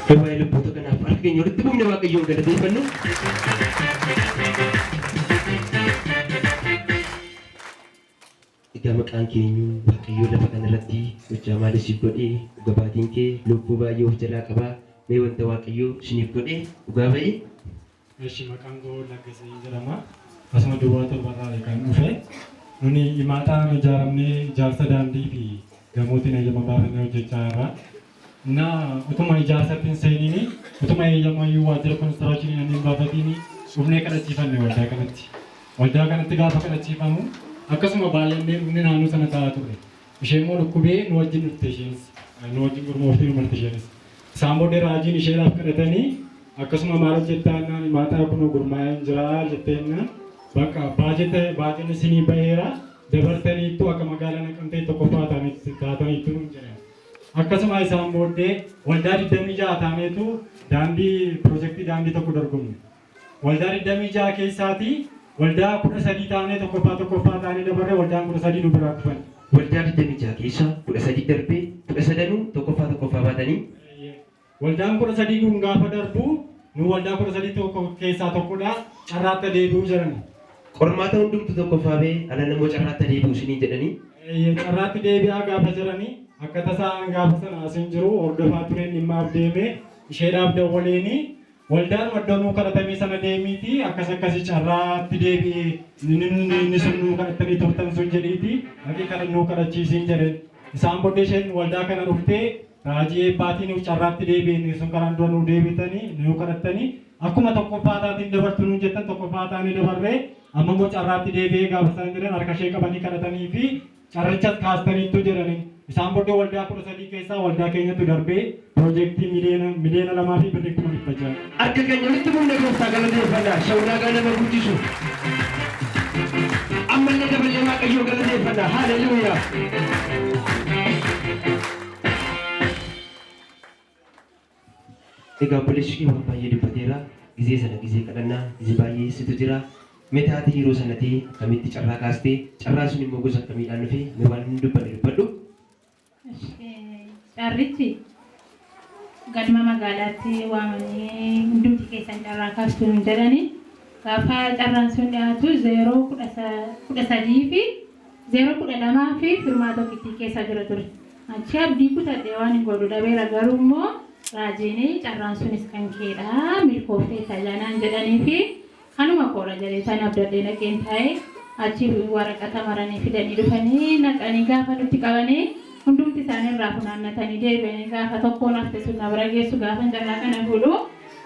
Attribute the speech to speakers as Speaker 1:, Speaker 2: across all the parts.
Speaker 1: Kawai lubbuutu kanaaf harka keenya walitti buufnee Waaqayyoon galateeffannu. Egaa maqaan keenyu Waaqayyoo lafa kanarratti hojjaa maalis godhee dhuga baatiin kee lubbuu baay'ee of jalaa qabaa. Mee wanta Waaqayyoo isiniif godhee dhugaa ba'e.
Speaker 2: Eshi maqaan koo Laggasee jedhama. Asuma duwwaa torbarraa kan dhufe. Nuni himaataan ijaaramnee ijaarsa daandii fi gamootiin eeyyama baafannee hojjechaa jirra. Na utuma ijaarsatti hin seeniini utuma eeyyamayyuu waajjira konistiraakshanii hin baafatiin dhufnee kadhachiifanne waldaa kanatti. Waldaa kanatti gaafa kadhachiifamu akkasuma baay'annee dhufne naannoo sana taa'aa ture. Isheen immoo dhukkubee nu wajjin dhufte isheenis. Nu wajjin gurmooftee nu marte isheenis. Isaan booddee raajiin isheedhaaf kadhatanii akkasuma maal hojjettaannaan himaataa kun gurmaa'ee hin jiraa jetteen bakka baajata isinii baheera dabartaniittu akka magaalaa Naqamtee tokkoffaa taataniittu nuun jedhan. Akkasuma isaan booddee waldaa 26 taaneetu daandii piroojeektii daandii tokko dorgomne. Waldaa 26 keessaatii waldaa 13 taanee tokkoffaa taanee dabarree waldaan 13 nu biraa dhufan.
Speaker 1: Waldaa 26 keessa 13 darbee 13 tokkoffaa baatanii.
Speaker 2: Waldaan 13 kun gaafa darbu nu waldaa 13 keessaa tokkodha carraatti deebi'uu jiran.
Speaker 1: Qormaata hundumtu tokkoffaa ba'ee ala namoo carraatti deebi'u isinii jedhanii.
Speaker 2: Carraatti deebi'aa gaafa jiranii akka tasaan gaafa sana asin jiru hordofaa tureen dhimmaaf deemee isheedhaaf dawwaleeni waldaan maddoonuu kadhatamee sana deemiiti akkasii carraatti deebi'ee inni sun nuu kadhatanii turtan sun jedhiiti haqii kadhannuu kadhachiisiin jedhen. Isaan booddee isheen waldaa kana dhuftee raajii eebbaatiin nuuf carraatti deebi'ee sun kanaan dura nuu deebitanii nuu kadhattanii akkuma tokkoffaa taatiin dabartu nuun jettan tokkoffaa taanii dabarree amma immoo carraatti deebi'ee gaafa isaan jiran harka ishee qabanii kadhatanii fi carrichas kaastaniittu jedhanii. Isaan booddee waldaa 13 keessaa waldaa keenyatti darbee piroojeektii miliyoona 2 fi birrii 1,600.
Speaker 1: Akka keenya walitti buufnee gooftaa galateeffannaa shawraagaa nama guddisu. Ammallee daballee Waaqayyoo galateeffannaa haaleluyyaa. Egaa obboleessi waan baay'ee dubbateera. Gizee sana gizee kadhannaa gizee baay'ee situ jira. Metaati yeroo sanatti kamitti carraa kaastee carraa sun immoo gosa akkamiidhaan dhufee mee waan hin dubbanne dubbadhu.
Speaker 3: Carrichi galma magaalaatti waamanii hundumti keessan carraa kaastuu hin jedhanii gaafa carraan sun dhiyaatu 013 fi 012 fi firmaa tokkittii keessa jira ture. Achi abdii kutadhee waan hin godhu dhabeera garuu immoo raajiin carraan sunis kan keedhaa milkooftee tajaajilaa jedhanii fi kanuma koora jedhee san abdadhee naqeen taa'ee achi waraqata maranii fidanii dhufanii naqanii gaafa nutti qabanii hundumti isaanii irraa funaannatanii deebi'anii gaafa tokkoon hafte sun na bira geessu gaafa carraa kana fuudhu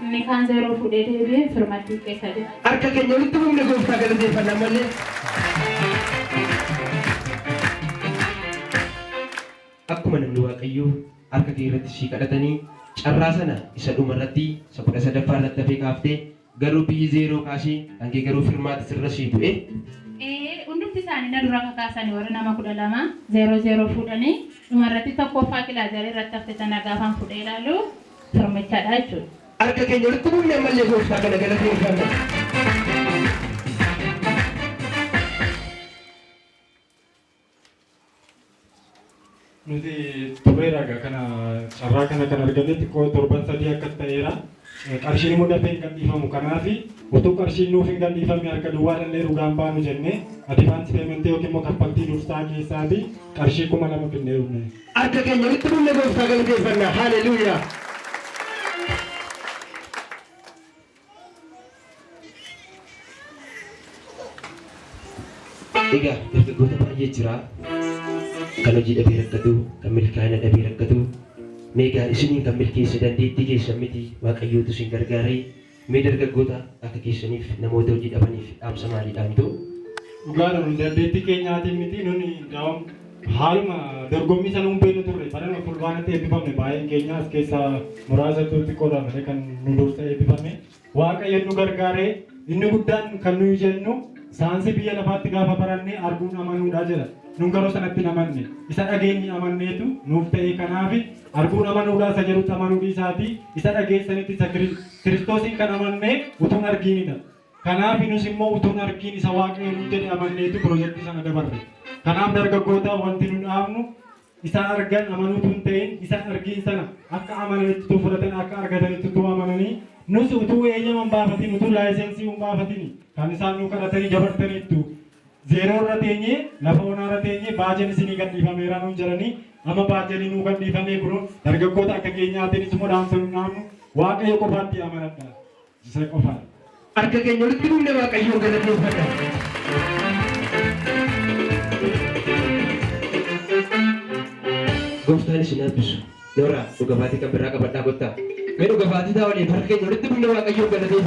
Speaker 3: inni kaan 0 fuudhee deebi'ee firmattii keessa jira.
Speaker 1: Harka keenya walitti buufne gooftaa galateeffannaa malee. Akkuma namni Waaqayyoo harka kee irratti sii kadhatanii carraa sana isa dhumarratti isa 13ffaa irratti hafee kaaftee garuu biyyi 0 kaasee kan kee garuu firmaata sirra sii bu'e.
Speaker 3: Hundumti isaanii na dura kakaasanii warra nama 12 fuudhanii dhumarratti tokkoffaa kilaazarii irratti hafte sana gaafan fuudhee ilaalu firmichaadha jechuudha.
Speaker 1: Harka keenya walitti buufne ammallee gooftaa kana galateeffannaa.
Speaker 2: Nuti tureera kana carraa kana kan arganne xiqqoo torban 3 akka ta'eera. Qarshiin immoo dafee kan dhiifamu kanaaf utuu qarshiin nuuf hin dhiifamne harka duwwaadhaan dhugaan baanu jennee adivaansi peementii yookiin immoo kaffaltii dursaa keessaatii qarshii 2,000 finnee dhufne.
Speaker 1: Harka keenya walitti buufne gooftaa galateeffannaa haaleluyyaa. Egaa dargaggoota baay'ee jira. Kan hojii dhabee rakkatu, kan milkaa'ina dhabee rakkatu. Meegaa isiniin kan milkeesse dandeettii keessan miti Waaqayyootu isin gargaaree mee dargaggoota akka keessaniif namoota hojii dhabaniif dhaamsa maalii dhaamtu?
Speaker 2: Dhugaadha nuti dandeettii keenyaatiin miti nuni haaluma dorgommii sana humbee nu turre barana fulbaanatti eebbifamne baay'een keenya as keessaa muraasa turti qoodamne kan nu dursa eebbifame Waaqayyo nu gargaaree inni guddaan kan nuyi jennu saayinsii biyya lafaatti gaafa barannee arguun amanuudha jedha. Nun garuu sanatti namanne isa dhageenyi amanneetu nuuf ta'ee kanaaf arguun amanuudhaa isa jedhutti amanuudhi isaati isa dhageessanitti isa Kiristoosiin kan amanne utuun argiinidha. Kanaaf nus immoo utuun argiin isa Waaqayyo nu jedhe amanneetu piroojeektii sana dabarre. Kanaaf dargaggoota wanti nu dhaabnu isa argan amanuutu hin ta'in isa argiin sana akka amananitti fudhatan akka argatanitti amananii nus utuu eeyyaman baafatin utuu laayisensii hin baafatin kan isaan nu kadhatanii dabartaniittu zeeroo irra teenyee lafa onaa irra teenyee baajen isinii gadhiifameera nuun jedhanii amma baajenii nuu gadhiifamee kunuun dargaggoota akka keenyaatiinis immoo dhaamsa naannu waaqayyo qofaatti amanadha isa qofaadha.
Speaker 1: Harka keenya walitti dhufne waaqayyoon galateeffadha. Gooftaan isin eebbisu. Noora dhugaatii kan biraa qabadhaa kottaa. Mee dhugaatii taa'uudhaan harka keenya walitti dhufne waaqayyoon galateeffadha.